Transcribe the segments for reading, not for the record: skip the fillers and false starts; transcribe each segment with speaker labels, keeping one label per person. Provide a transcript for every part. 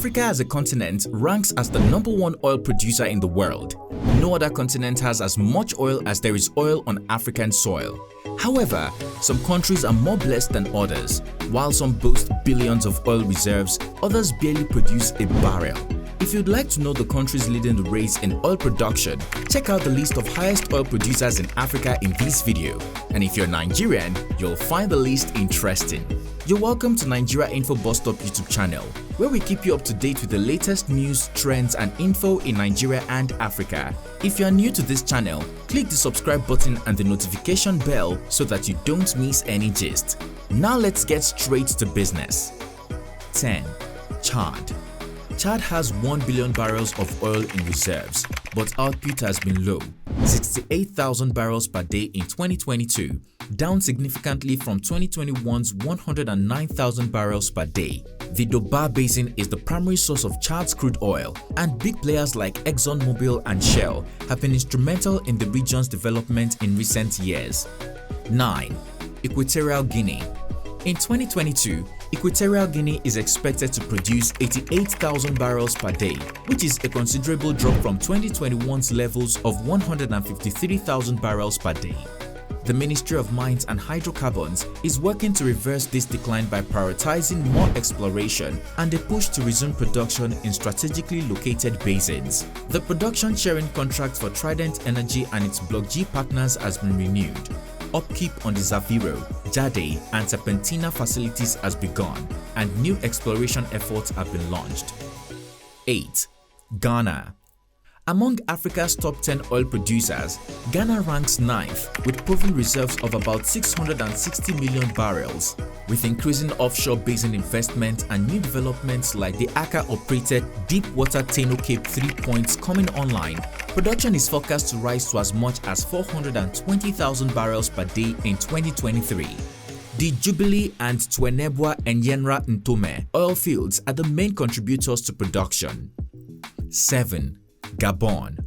Speaker 1: Africa as a continent ranks as the #1 oil producer in the world. No other continent has as much oil as there is oil on African soil. However, some countries are more blessed than others. While some boast billions of oil reserves, others barely produce a barrel. If you'd like to know the countries leading the race in oil production, check out the list of highest oil producers in Africa in this video. And if you're Nigerian, you'll find the list interesting. You're welcome to Nigeria Info Bus Stop YouTube channel, where we keep you up to date with the latest news, trends and info in Nigeria and Africa. If you are new to this channel, click the subscribe button and the notification bell so that you don't miss any gist. Now let's get straight to business. 10. Chad. Chad has 1 billion barrels of oil in reserves, but output has been low, 68,000 barrels per day in 2022, down significantly from 2021's 109,000 barrels per day. The Doba Basin is the primary source of Chad's crude oil, and big players like ExxonMobil and Shell have been instrumental in the region's development in recent years. 9. Equatorial Guinea. In 2022, Equatorial Guinea is expected to produce 88,000 barrels per day, which is a considerable drop from 2021's levels of 153,000 barrels per day. The Ministry of Mines and Hydrocarbons is working to reverse this decline by prioritizing more exploration and a push to resume production in strategically located basins. The production sharing contract for Trident Energy and its Block G partners has been renewed. Upkeep on the Zafiro, Jade and Serpentina facilities has begun, and new exploration efforts have been launched. 8. Ghana. Among Africa's top 10 oil producers, Ghana ranks 9th with proven reserves of about 660 million barrels. With increasing offshore basin investment and new developments like the Accra-operated Deepwater Tano Cape 3 points coming online, production is forecast to rise to as much as 420,000 barrels per day in 2023. The Jubilee and Twenebwa and Yenra Ntome oil fields are the main contributors to production. 7. Gabon.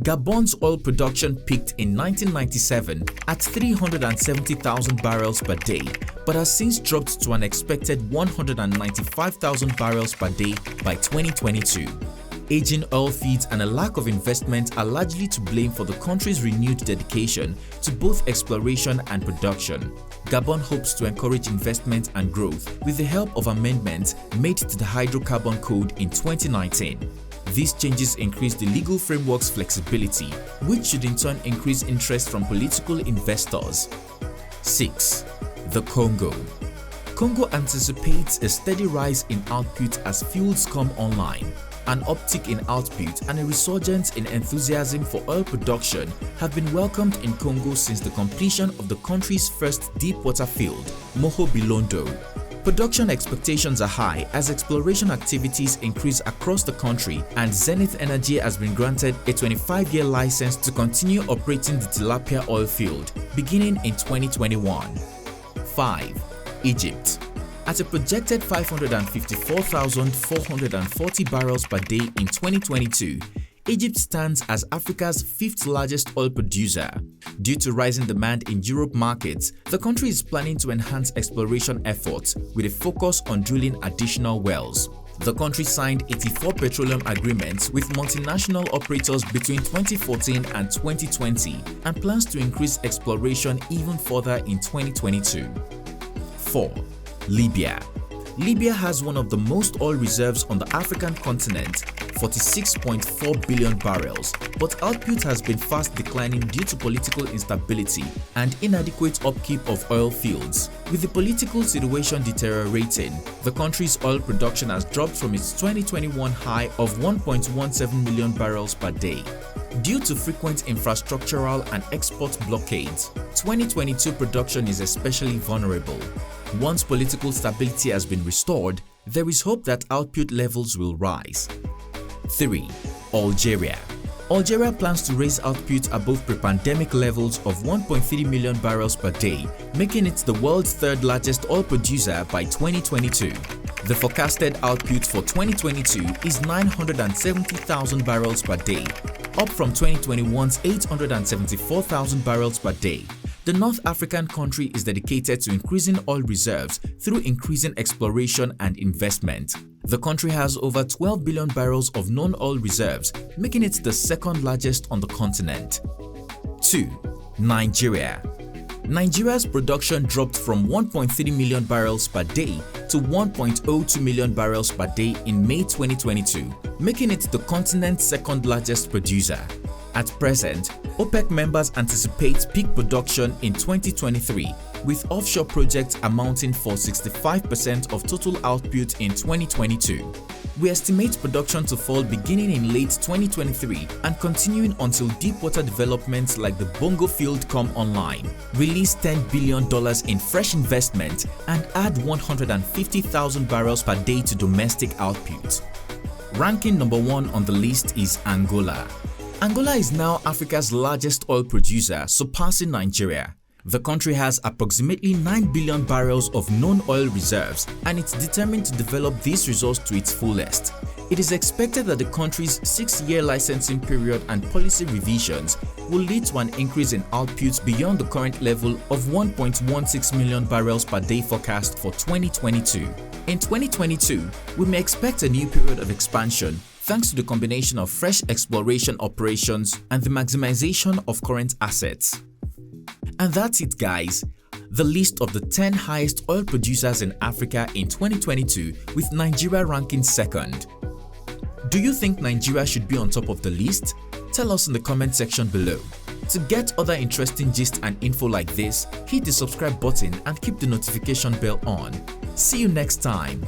Speaker 1: Gabon's oil production peaked in 1997 at 370,000 barrels per day, but has since dropped to an expected 195,000 barrels per day by 2022. Aging oil fields and a lack of investment are largely to blame for the country's renewed dedication to both exploration and production. Gabon hopes to encourage investment and growth with the help of amendments made to the Hydrocarbon Code in 2019. These changes increase the legal framework's flexibility, which should in turn increase interest from political investors. 6. The Congo. Congo anticipates a steady rise in output as fields come online. An uptick in output and a resurgence in enthusiasm for oil production have been welcomed in Congo since the completion of the country's first deepwater field, Moho Bilondo. Production expectations are high as exploration activities increase across the country, and Zenith Energy has been granted a 25-year license to continue operating the Tilapia oil field beginning in 2021. 5. Egypt. At a projected 554,440 barrels per day in 2022, Egypt stands as Africa's 5th largest oil producer. Due to rising demand in Europe markets, the country is planning to enhance exploration efforts with a focus on drilling additional wells. The country signed 84 petroleum agreements with multinational operators between 2014 and 2020 and plans to increase exploration even further in 2022. 4. Libya. Libya has one of the most oil reserves on the African continent, 46.4 billion barrels, but output has been fast declining due to political instability and inadequate upkeep of oil fields. With the political situation deteriorating, the country's oil production has dropped from its 2021 high of 1.17 million barrels per day. Due to frequent infrastructural and export blockades, 2022 production is especially vulnerable. Once political stability has been restored, there is hope that output levels will rise. 3. Algeria. Algeria plans to raise output above pre-pandemic levels of 1.3 million barrels per day, making it the world's 3rd largest oil producer by 2022. The forecasted output for 2022 is 970,000 barrels per day, up from 2021's 874,000 barrels per day. The North African country is dedicated to increasing oil reserves through increasing exploration and investment. The country has over 12 billion barrels of non-oil reserves, making it the second largest on the continent. 2. Nigeria. Nigeria's production dropped from 1.3 million barrels per day to 1.02 million barrels per day in May 2022, making it the continent's second largest producer. At present, OPEC members anticipate peak production in 2023, with offshore projects amounting for 65% of total output in 2022. We estimate production to fall beginning in late 2023 and continuing until deepwater developments like the Bongo field come online, release $10 billion in fresh investment, and add 150,000 barrels per day to domestic output. Ranking number 1 on the list is Angola. Angola is now Africa's largest oil producer, surpassing Nigeria. The country has approximately 9 billion barrels of non-oil reserves, and it's determined to develop these resources to its fullest. It is expected that the country's 6-year licensing period and policy revisions will lead to an increase in output beyond the current level of 1.16 million barrels per day forecast for 2022. In 2022, we may expect a new period of expansion thanks to the combination of fresh exploration operations and the maximization of current assets. And that's it, guys. The list of the 10 highest oil producers in Africa in 2022, with Nigeria ranking second. Do you think Nigeria should be on top of the list? Tell us in the comment section below. To get other interesting gist and info like this, hit the subscribe button and keep the notification bell on. See you next time.